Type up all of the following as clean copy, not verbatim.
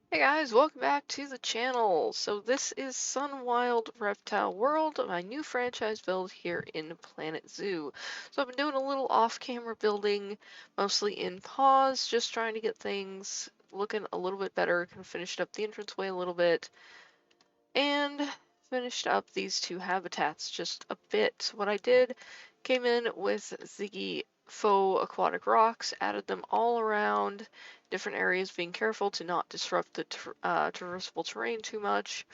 Hey guys, welcome back to the channel. So this is SunWild Reptile World, my new franchise build here in Planet Zoo. So I've been doing a little off-camera building, mostly in pause, just trying to get things looking a little bit better. Kind of finished up the entranceway a little bit, and finished up these two habitats just a bit. What I did, came in with the faux aquatic rocks, added them all around different areas, being careful to not disrupt the traversable terrain too much.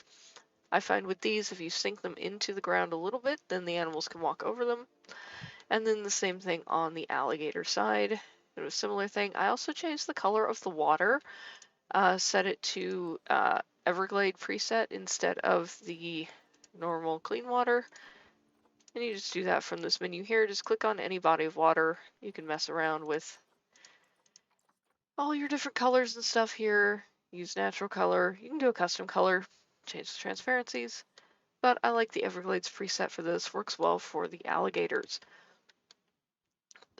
I find with these, if you sink them into the ground a little bit, then the animals can walk over them. And then the same thing on the alligator side. It was a similar thing. I also changed the color of the water, set it to Everglade preset instead of the normal clean water. And you just do that from this menu here. Just click on any body of water. You can mess around with all your different colors and stuff here. Use natural color. You can do a custom color, change the transparencies. But I like the Everglades preset for this. Works well for the alligators.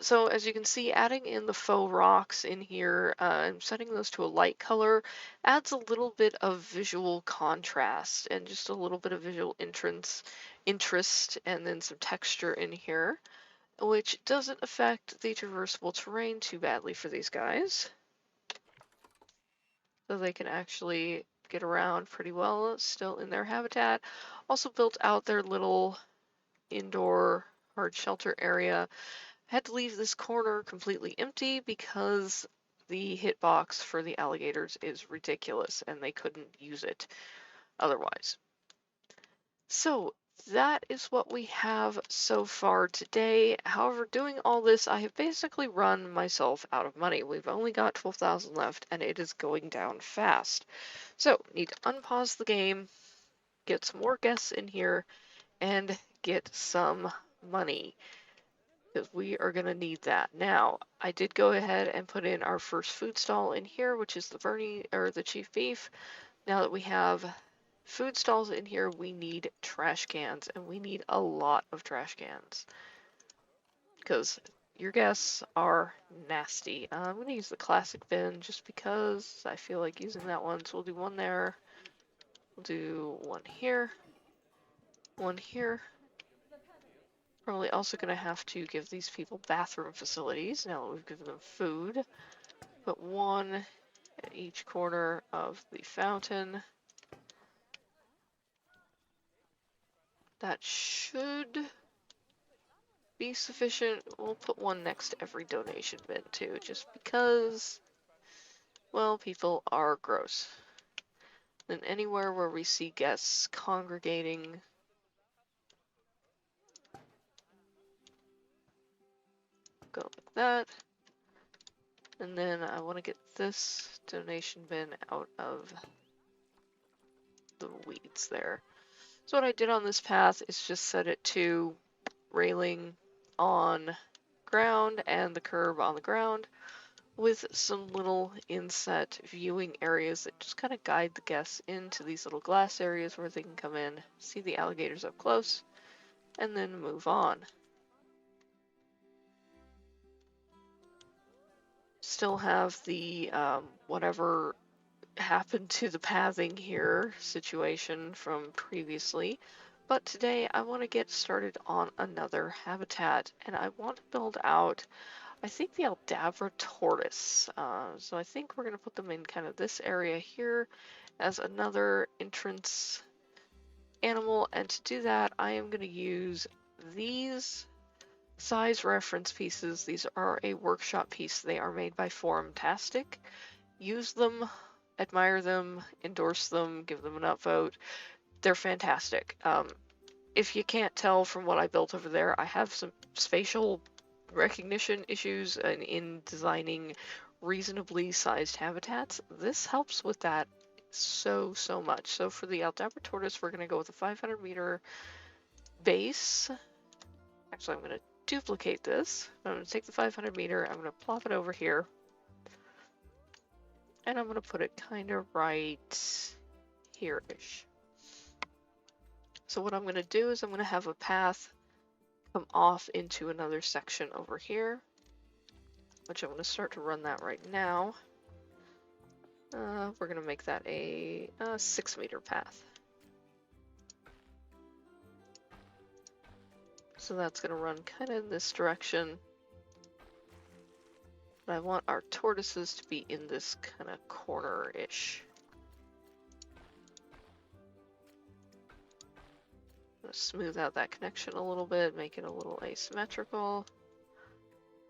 So as you can see, adding in the faux rocks in here and setting those to a light color adds a little bit of visual contrast and just a little bit of visual interest and then some texture in here, which doesn't affect the traversable terrain too badly for these guys. So they can actually get around pretty well still in their habitat. Also built out their little indoor hard shelter area. Had to leave this corner completely empty because the hitbox for the alligators is ridiculous and they couldn't use it otherwise. So that is what we have so far today. However, doing all this, I have basically run myself out of money. We've only got 12,000 left and it is going down fast. So need to unpause the game, get some more guests in here, and get some money, because we are going to need that. Now, I did go ahead and put in our first food stall in here, which is the Bernie or the Chief Beef. Now that we have food stalls in here, we need trash cans, and we need a lot of trash cans because your guests are nasty. I'm going to use the classic bin just because I feel like using that one. So we'll do one there. We'll do one here. One here. Probably also going to have to give these people bathroom facilities now that we've given them food. Put one at each corner of the fountain. That should be sufficient. We'll put one next to every donation bin too, just because, well, people are gross. Then anywhere where we see guests congregating, go like that. And then I want to get this donation bin out of the weeds there. So what I did on this path is just set it to railing on ground and the curb on the ground with some little inset viewing areas that just kind of guide the guests into these little glass areas where they can come in, see the alligators up close, and then move on. Still have the whatever happened to the pathing here situation from previously, but today I want to get started on another habitat, and I want to build out, I think, the Aldavra Tortoise. So I think we're going to put them in kind of this area here as another entrance animal, and to do that I am going to use these size reference pieces. These are a workshop piece. They are made by Forumtastic. Use them, admire them, endorse them, give them an upvote. They're fantastic. If you can't tell from what I built over there, I have some spatial recognition issues in designing reasonably sized habitats. This helps with that so much. So for the Aldabra Tortoise, we're going to go with a 500-meter base. Actually, I'm going to duplicate this. I'm going to take the 500-meter, I'm going to plop it over here, and I'm going to put it kind of right here-ish. So what I'm going to do is I'm going to have a path come off into another section over here, which I'm going to start to run that right now. We're gonna make that a 6-meter path. So that's gonna run kind of in this direction. But I want our tortoises to be in this kind of corner-ish. Smooth out that connection a little bit, make it a little asymmetrical.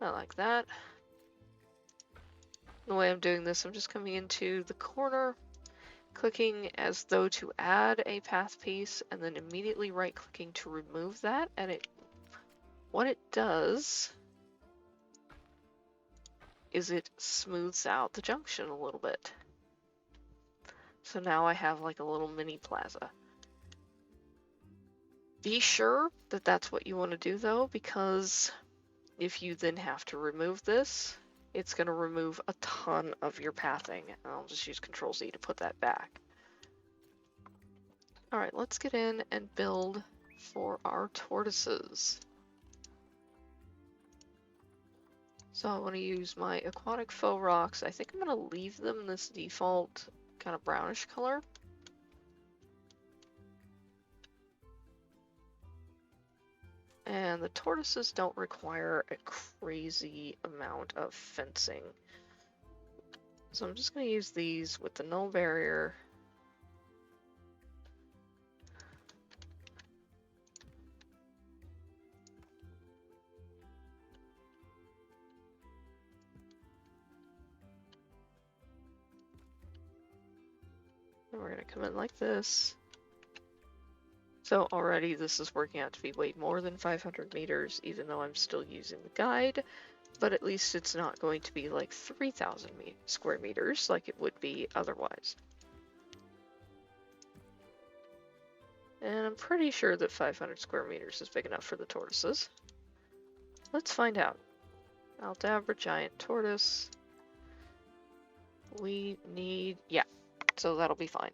I like that. The way I'm doing this, I'm just coming into the corner, clicking as though to add a path piece, and then immediately right-clicking to remove that. And what it does is it smooths out the junction a little bit. So now I have like a little mini plaza. Be sure that that's what you want to do though, because if you then have to remove this, it's going to remove a ton of your pathing. I'll just use Control-Z to put that back. All right, let's get in and build for our tortoises. So I want to use my aquatic faux rocks. I think I'm going to leave them this default kind of brownish color. And the tortoises don't require a crazy amount of fencing. So I'm just going to use these with the null barrier. And we're going to come in like this. So already this is working out to be way more than 500 meters, even though I'm still using the guide, but at least it's not going to be like 3,000 square meters like it would be otherwise. And I'm pretty sure that 500 square meters is big enough for the tortoises. Let's find out. Aldabra giant tortoise. We need, yeah, so that'll be fine.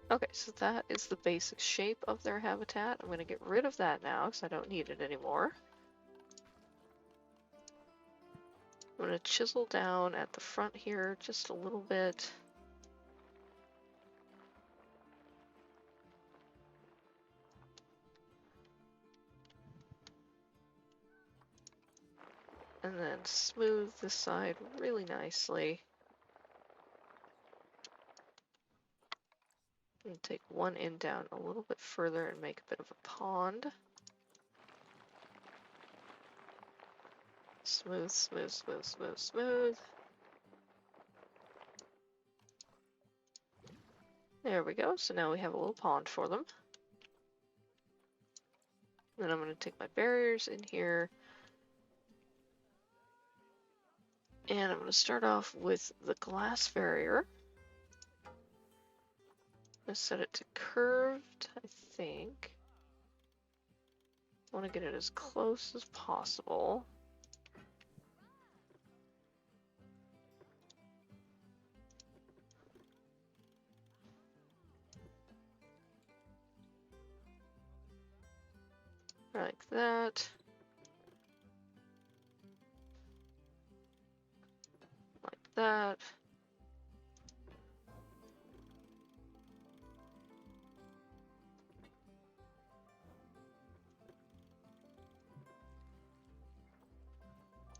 Okay, so that is the basic shape of their habitat. I'm going to get rid of that now because I don't need it anymore. I'm going to chisel down at the front here just a little bit. And then smooth this side really nicely. And take one end down a little bit further and make a bit of a pond. Smooth, smooth, smooth, smooth, smooth. There we go. So now we have a little pond for them. Then I'm going to take my barriers in here. And I'm going to start off with the glass barrier. I'm going to set it to curved, I think. I want to get it as close as possible. Like that. Like that.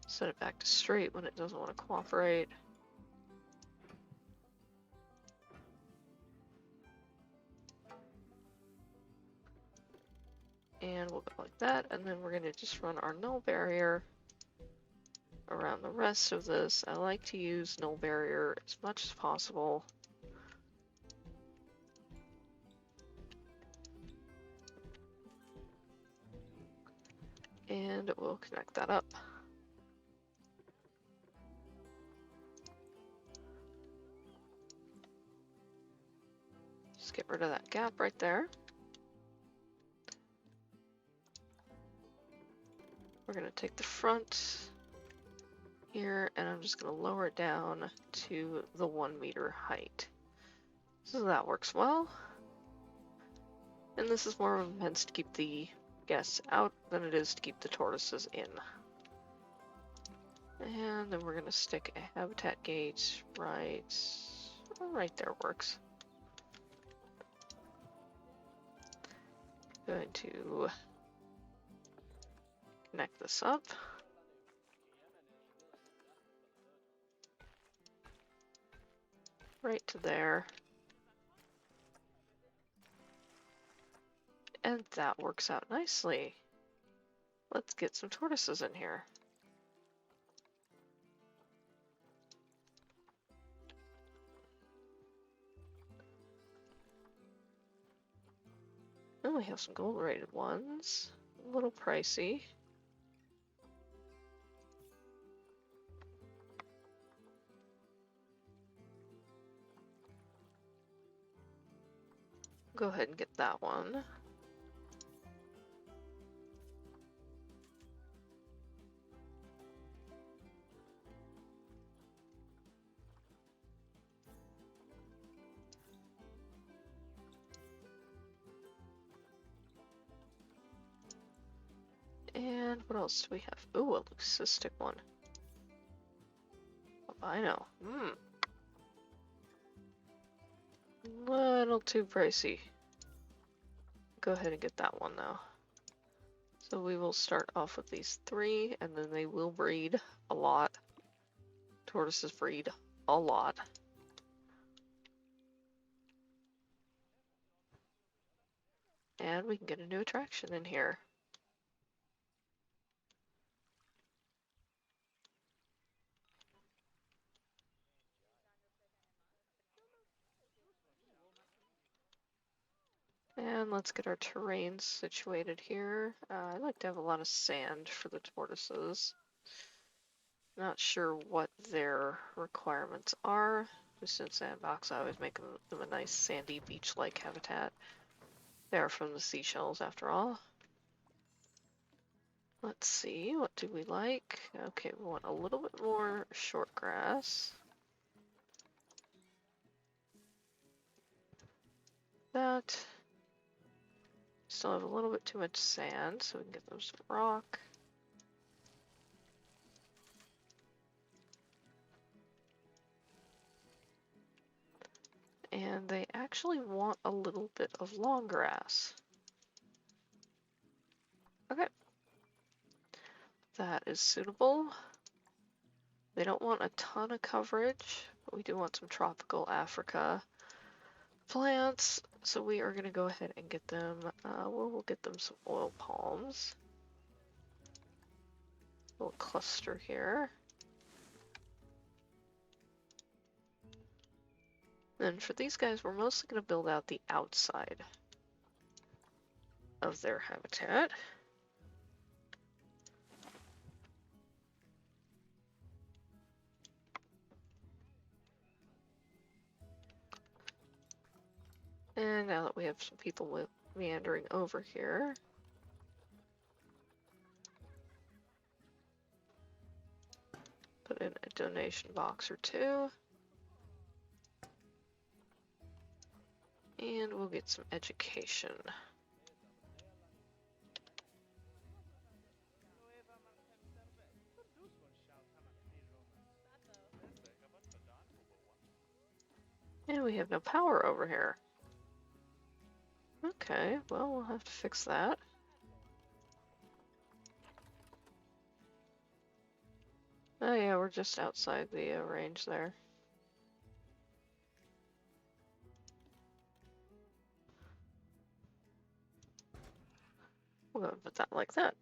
Set it back to straight when it doesn't want to cooperate. And we'll go like that, and then we're going to just run our null barrier around the rest of this. I like to use null barrier as much as possible. And we'll connect that up. Just get rid of that gap right there. We're going to take the front here, and I'm just going to lower it down to the 1 meter height. So that works well. And this is more of a fence to keep the guests out than it is to keep the tortoises in. And then we're going to stick a habitat gate right there works. Going to connect this up. Right to there. And that works out nicely. Let's get some tortoises in here. And we have some gold rated ones. A little pricey. Go ahead and get that one. And what else do we have? Ooh, a leucistic one. Albino. Little too pricey. Go ahead and get that one though. So we will start off with these 3, and then they will breed a lot. Tortoises breed a lot. And we can get a new attraction in here. And let's get our terrain situated here. I like to have a lot of sand for the tortoises. Not sure what their requirements are. Just in sandbox, I always make them a nice sandy beach-like habitat. They are from the seashells after all. Let's see, what do we like? Okay, we want a little bit more short grass. That. Still have a little bit too much sand, so we can get them some rock. And they actually want a little bit of long grass. Okay. That is suitable. They don't want a ton of coverage, but we do want some tropical Africa plants. So we are going to go ahead and get them, we'll get them some oil palms. A little cluster here. And for these guys, we're mostly going to build out the outside of their habitat. And now that we have some people meandering over here, put in a donation box or 2. And we'll get some education. And we have no power over here. Okay, well, we'll have to fix that. Oh yeah, we're just outside the range there. We'll go and put that like that.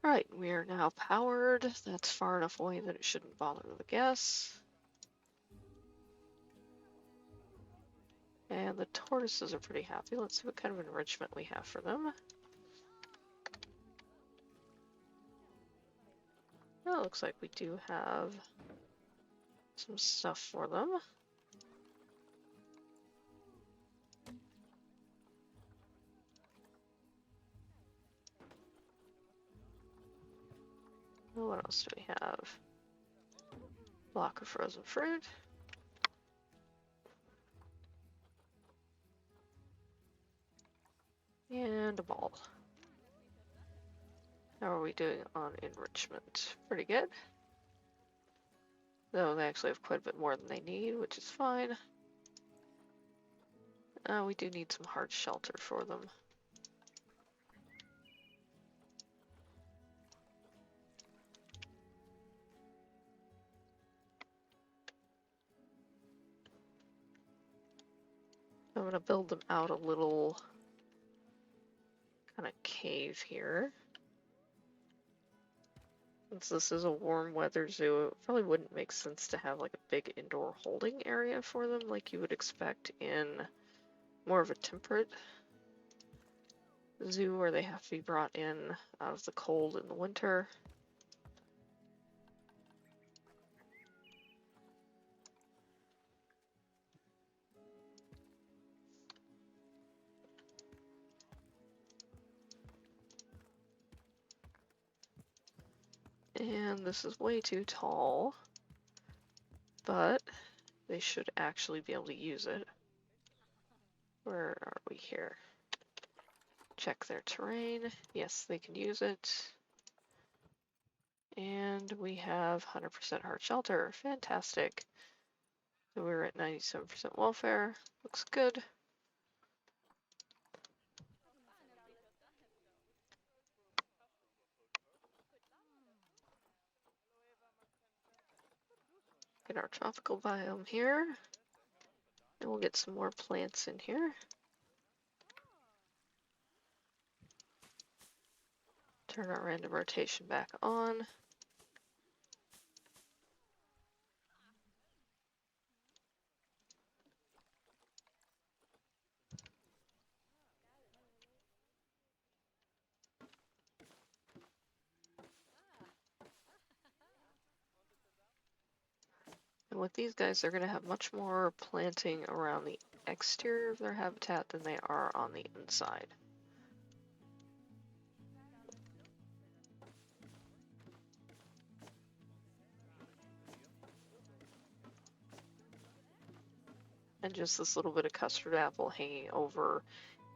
Alright, we are now powered. That's far enough away that it shouldn't bother the guests. And the tortoises are pretty happy. Let's see what kind of enrichment we have for them. Oh, it looks like we do have some stuff for them. What else do we have? Block of frozen fruit. And a ball. How are we doing on enrichment? Pretty good. Though they actually have quite a bit more than they need, which is fine. We do need some hard shelter for them. I'm going to build them out a little kind of cave here. Since this is a warm weather zoo, it probably wouldn't make sense to have like a big indoor holding area for them like you would expect in more of a temperate zoo where they have to be brought in out of the cold in the winter. And this is way too tall, but they should actually be able to use it. Where are we here? Check their terrain. Yes, they can use it. And we have 100% hard shelter. Fantastic. So we're at 97% welfare. Looks good. Get our tropical biome here. And we'll get some more plants in here. Turn our random rotation back on. And with these guys, they're going to have much more planting around the exterior of their habitat than they are on the inside. And just this little bit of custard apple hanging over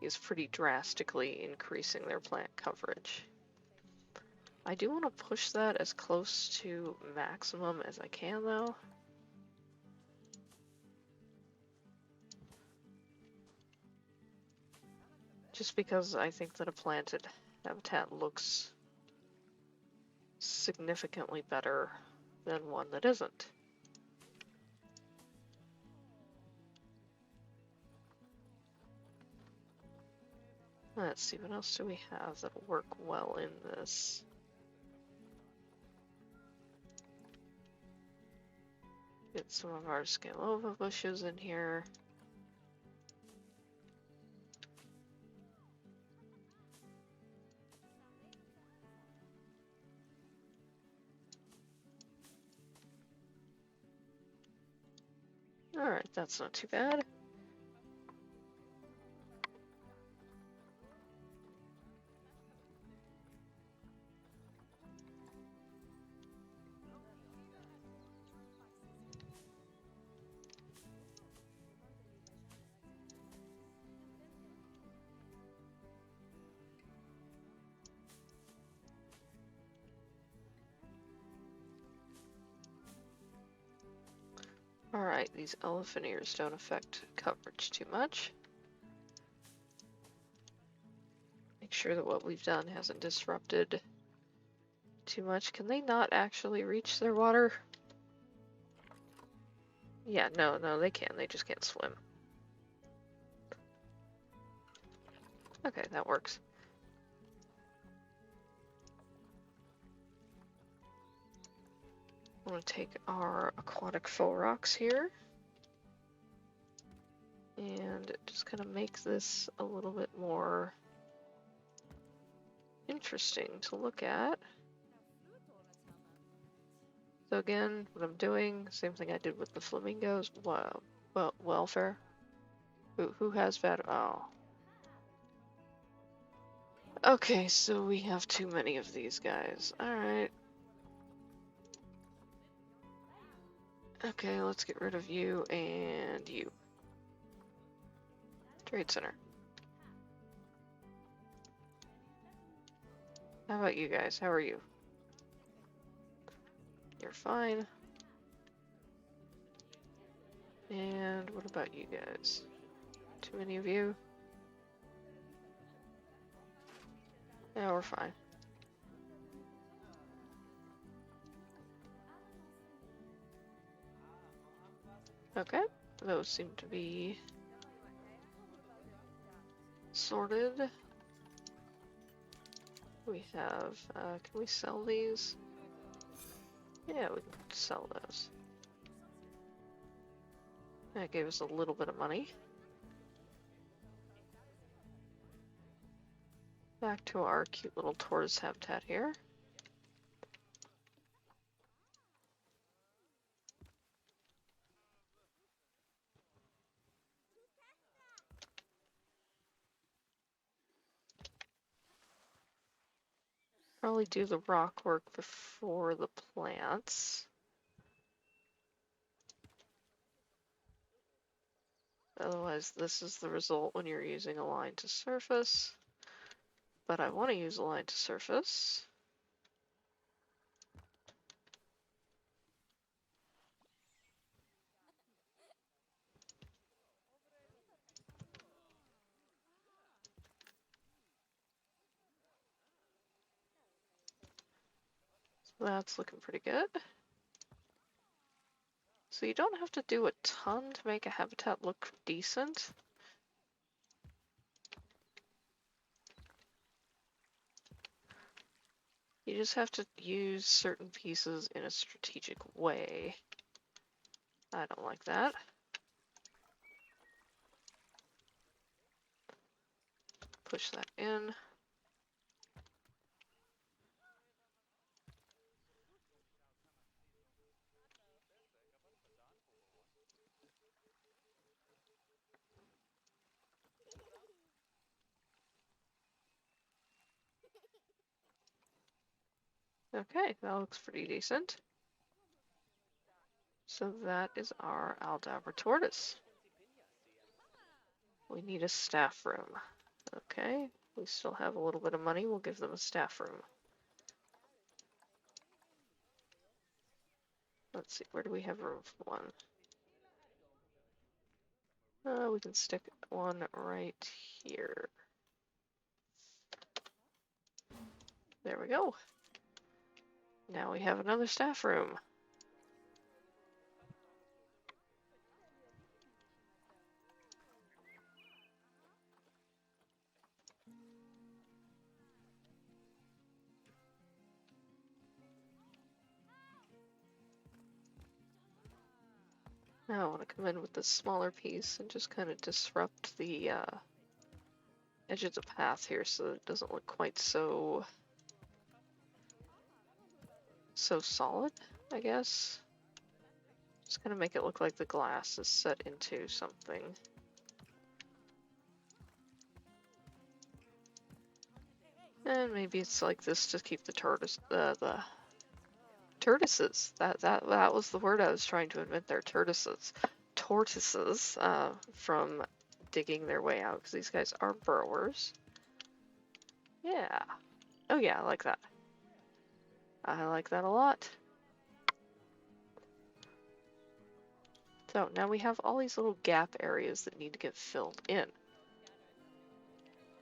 is pretty drastically increasing their plant coverage. I do want to push that as close to maximum as I can though. Just because I think that a planted habitat looks significantly better than one that isn't. Let's see, what else do we have that'll work well in this? Get some of our scalova bushes in here. Alright, that's not too bad. Alright, these elephant ears don't affect coverage too much. Make sure that what we've done hasn't disrupted too much. Can they not actually reach their water? Yeah, no, they can. They just can't swim. Okay, that works. I'm going to take our aquatic faux rocks here and just kind of make this a little bit more interesting to look at. So again, what I'm doing, same thing I did with the flamingos. Wow, well, welfare. Who has bad? Oh. Okay, so we have too many of these guys. Alright. Okay, let's get rid of you and you. Trade center. How about you guys? How are you? You're fine. And what about you guys? Too many of you? Yeah, we're fine. Okay, those seem to be sorted. We have, can we sell these? Yeah, we can sell those. That gave us a little bit of money. Back to our cute little tortoise habitat here. Probably do the rock work before the plants. Otherwise, this is the result when you're using a line to surface. But I want to use a line to surface. So that's looking pretty good. So you don't have to do a ton to make a habitat look decent. You just have to use certain pieces in a strategic way. I don't like that. Push that in. Okay, that looks pretty decent. So that is our Aldavra Tortoise. We need a staff room. Okay, we still have a little bit of money. We'll give them a staff room. Let's see, where do we have room for one? We can stick one right here. There we go. Now we have another staff room. Now I want to come in with this smaller piece and just kind of disrupt the edge of the path here so that it doesn't look quite so solid, I guess. Just kind of make it look like the glass is set into something. And maybe it's like this to keep the tortoises. That was the word I was trying to invent there. Tortoises from digging their way out, because these guys are burrowers. Yeah. Oh yeah, I like that. I like that a lot. So now we have all these little gap areas that need to get filled in.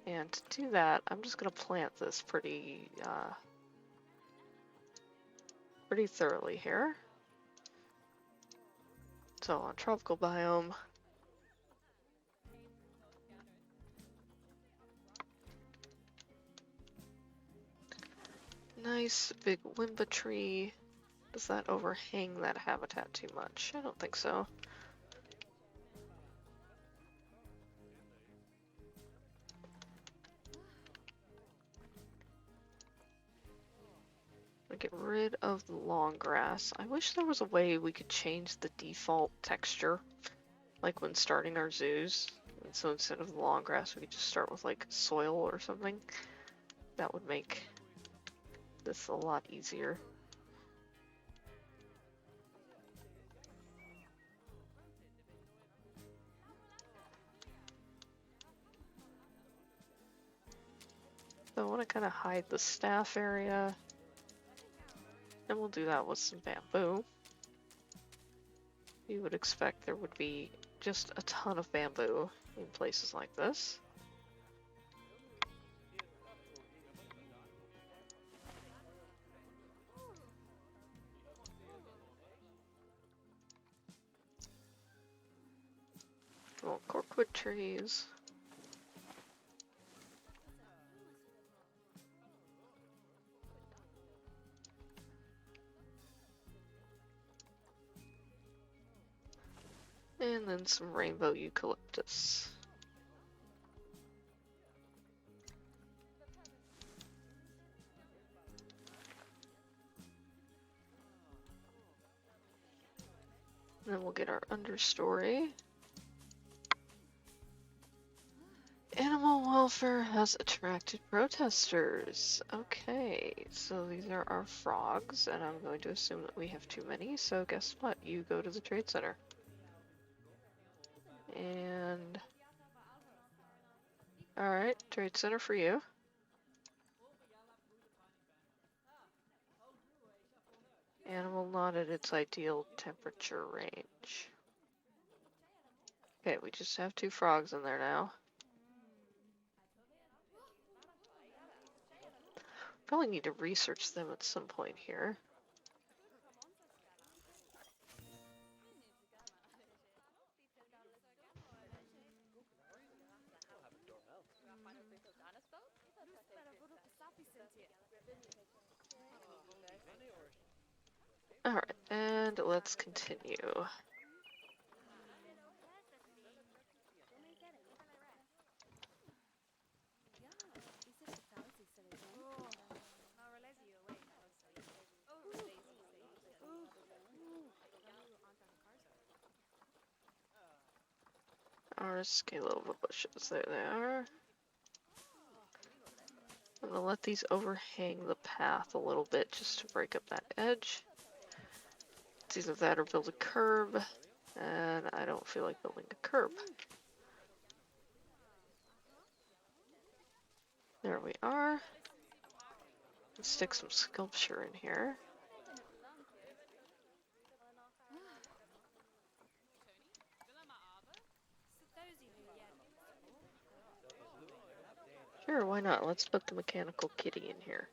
And to do that, I'm just going to plant this pretty thoroughly here. So on tropical biome, nice big wimba tree. Does that overhang that habitat too much? I don't think so. Get rid of the long grass. I wish there was a way we could change the default texture, like when starting our zoos. And so instead of the long grass, we could just start with like soil or something. That would make this a lot easier. So I want to kind of hide the staff area. And we'll do that with some bamboo. You would expect there would be just a ton of bamboo in places like this. Little corkwood trees. And then some rainbow eucalyptus. And then we'll get our understory. Animal welfare has attracted protesters. Okay, so these are our frogs, and I'm going to assume that we have too many, so guess what? You go to the trade center. And... Alright, trade center for you. Animal not at its ideal temperature range. Okay, we just have 2 frogs in there now. Probably need to research them at some point here. Alright, and let's continue. Our scalova bushes, there they are. I'm gonna let these overhang the path a little bit just to break up that edge. It's either that or build a curb, and I don't feel like building a curb. There we are. Let's stick some sculpture in here. Sure, why not? Let's put the mechanical kitty in here.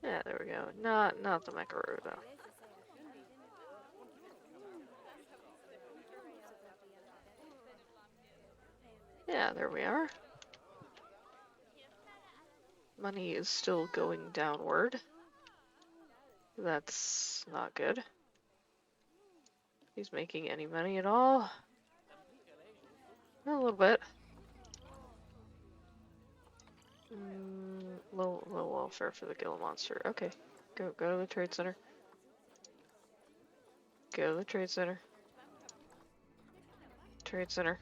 Yeah, there we go. Not the macaroon though. Yeah, there we are. Money is still going downward. That's not good. He's making any money at all? A little bit. Low welfare for the Gila monster. Okay, go to the trade center. Go to the trade center. Trade center.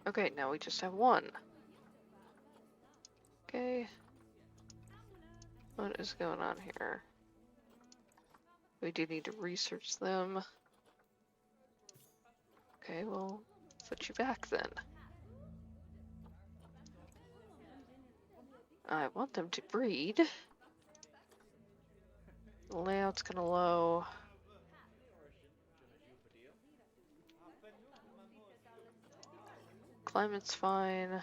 Okay, now we just have 1. Okay. What is going on here? We do need to research them. Okay, well, put you back then. I want them to breed. The layout's kind of low. Climate's fine.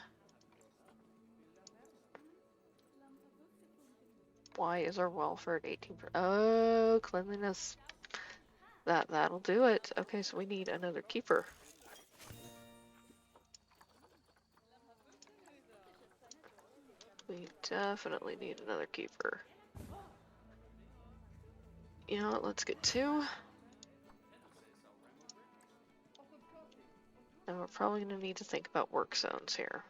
Why is our welfare at 18%? Oh, cleanliness. That'll do it. Okay, so we need another keeper. We definitely need another keeper. You know what, let's get 2. And we're probably going to need to think about work zones here.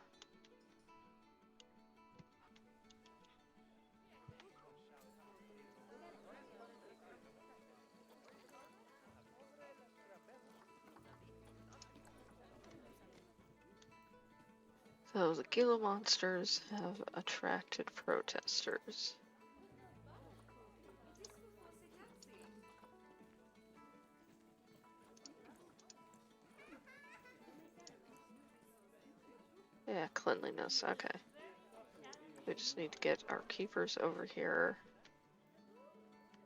So the Gila monsters have attracted protesters. Yeah, cleanliness, okay. We just need to get our keepers over here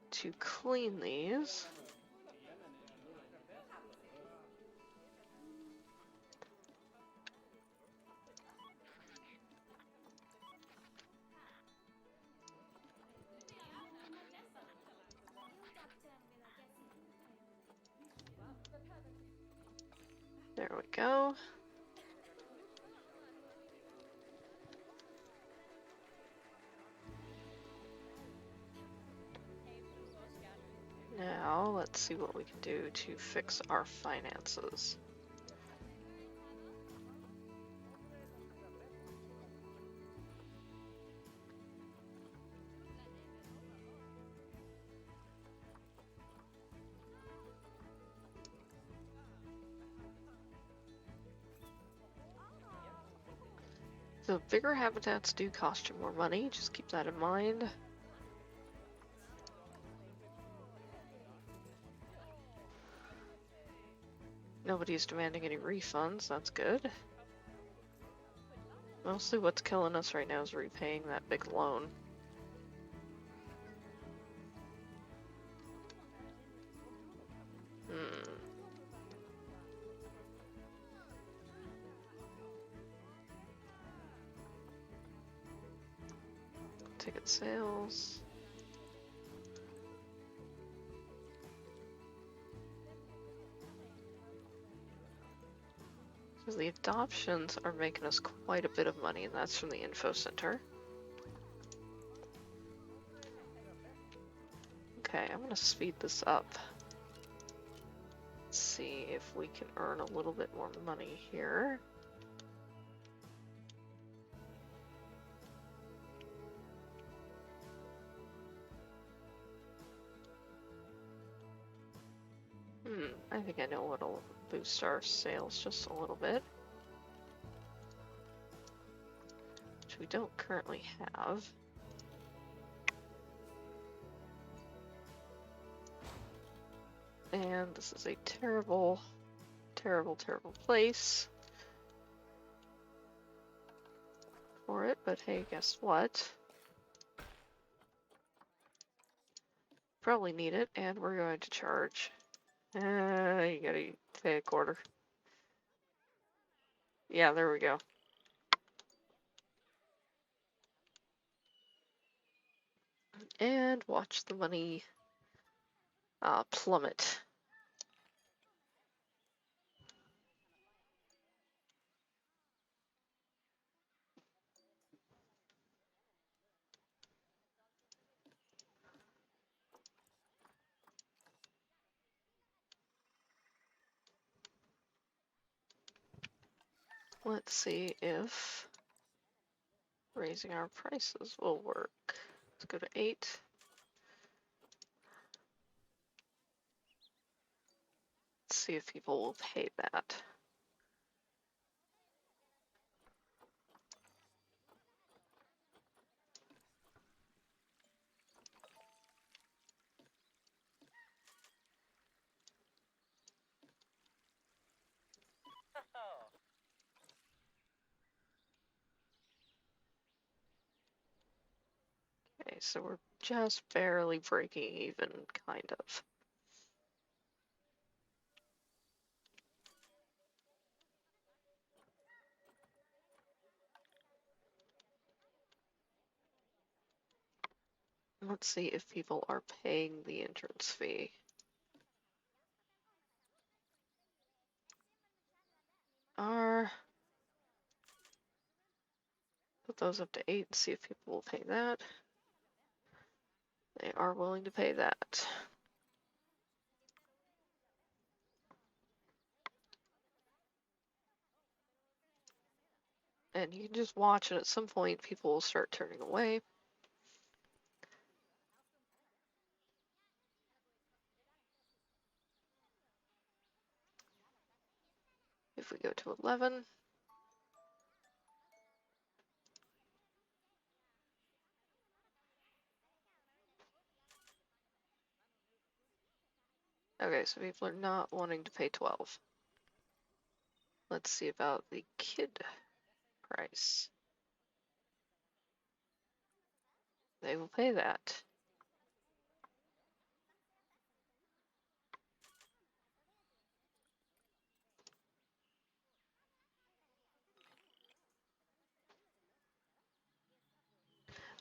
to clean these. There we go. Now, let's see what we can do to fix our finances. The bigger habitats do cost you more money, just keep that in mind. Nobody's demanding any refunds, that's good. Mostly what's killing us right now is repaying that big loan. Ticket sales. So the adoptions are making us quite a bit of money, and that's from the info center. Okay, I'm gonna speed this up. Let's see if we can earn a little bit more money here. I think I know what'll boost our sales just a little bit, which we don't currently have. And this is a terrible, terrible, terrible place for it, but hey, guess what? Probably need it, and we're going to charge. You gotta pay a quarter. Yeah, there we go. And watch the money plummet. Let's see if raising our prices will work. Let's go to 8. Let's see if people will pay that. Okay, so we're just barely breaking even, kind of. Let's see if people are paying the entrance fee. Put those up to 8 and see if people will pay that. They are willing to pay that. And you can just watch, and at some point people will start turning away. If we go to 11, Okay, so people are not wanting to pay 12. Let's see about the kid price. They will pay that.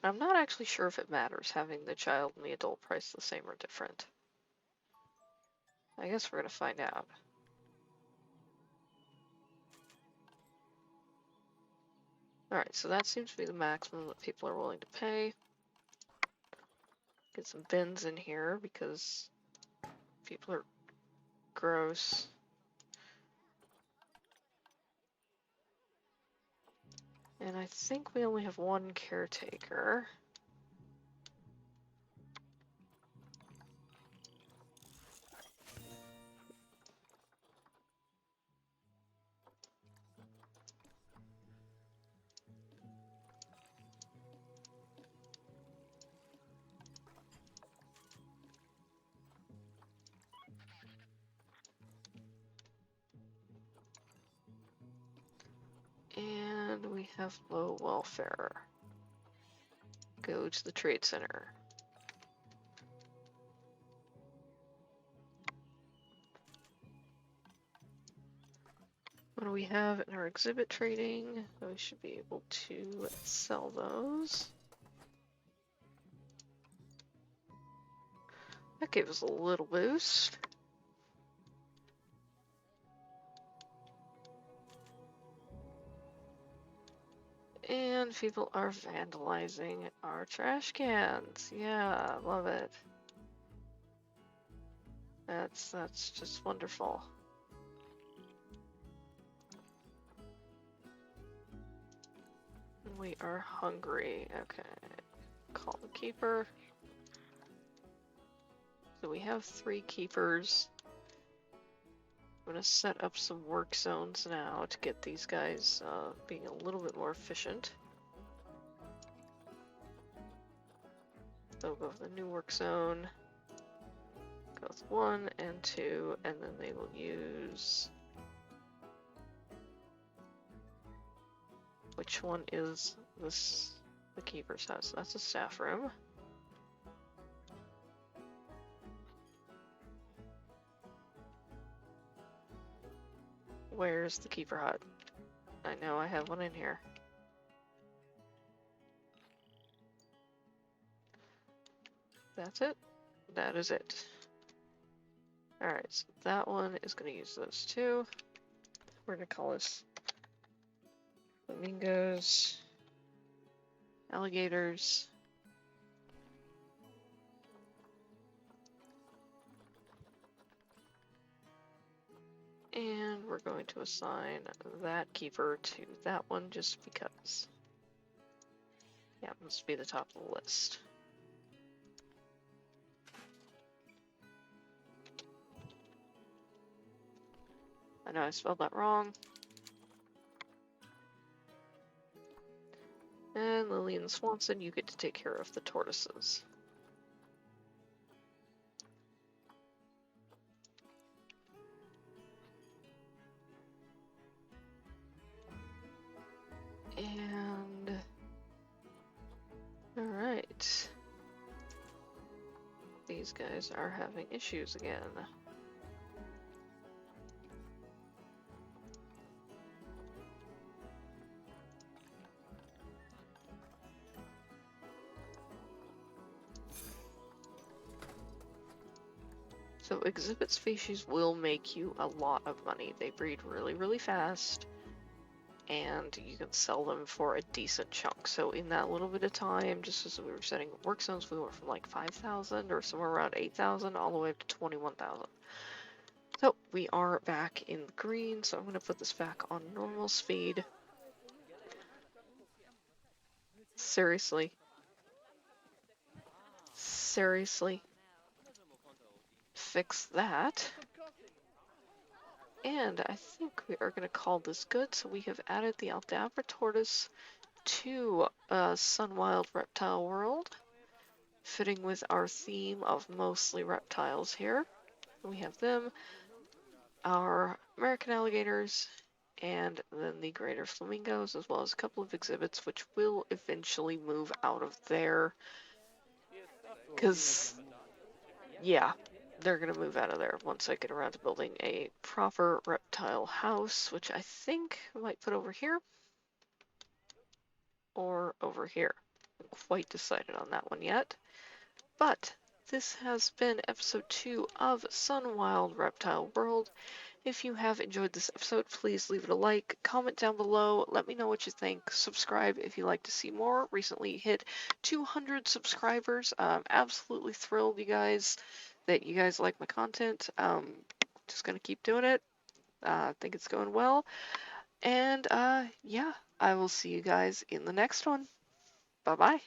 I'm not actually sure if it matters having the child and the adult price the same or different. I guess we're gonna find out. Alright, so that seems to be the maximum that people are willing to pay. Get some bins in here because people are gross. And I think we only have one caretaker. And we have low welfare. Go to the trade center. What do we have in our exhibit trading? We should be able to sell those. That gave us a little boost. And people are vandalizing our trash cans. Yeah, love it. That's just wonderful. We are hungry. Okay. Call the keeper. So we have 3 keepers. I'm gonna set up some work zones now to get these guys being a little bit more efficient. They'll go with the new work zone. Go with 1 and 2, and then they will use... Which one is this? The keeper's house. That's a staff room. Where's the keeper hut? I know I have one in here. That's it. That is it. Alright, so that one is going to use those 2. We're going to call this flamingos, alligators, and we're going to assign that keeper to that one just because. Yeah, it must be the top of the list. I know I spelled that wrong. And Lillian Swanson, you get to take care of the tortoises. And... Alright. These guys are having issues again. So exhibit species will make you a lot of money. They breed really, really fast, and you can sell them for a decent chunk. So in that little bit of time, just as we were setting work zones, we went from like 5,000 or somewhere around 8,000 all the way up to 21,000. So we are back in the green, so I'm going to put this back on normal speed. Seriously. Seriously. Fix that. And I think we are going to call this good. So we have added the Aldavra Tortoise to SunWild Reptile World, fitting with our theme of mostly reptiles here. We have them, our American alligators, and then the greater flamingos, as well as a couple of exhibits which will eventually move out of there. Because, yeah, they're going to move out of there once I get around to building a proper reptile house, which I think I might put over here or over here. I'm quite decided on that one yet. But this has been episode 2 of SunWild Reptile World. If you have enjoyed this episode, please leave it a like, comment down below, let me know what you think, subscribe if you'd like to see more. Recently hit 200 subscribers. I'm absolutely thrilled, you guys, that you guys like my content. Just gonna keep doing it. I think it's going well. And yeah, I will see you guys in the next one. Bye-bye.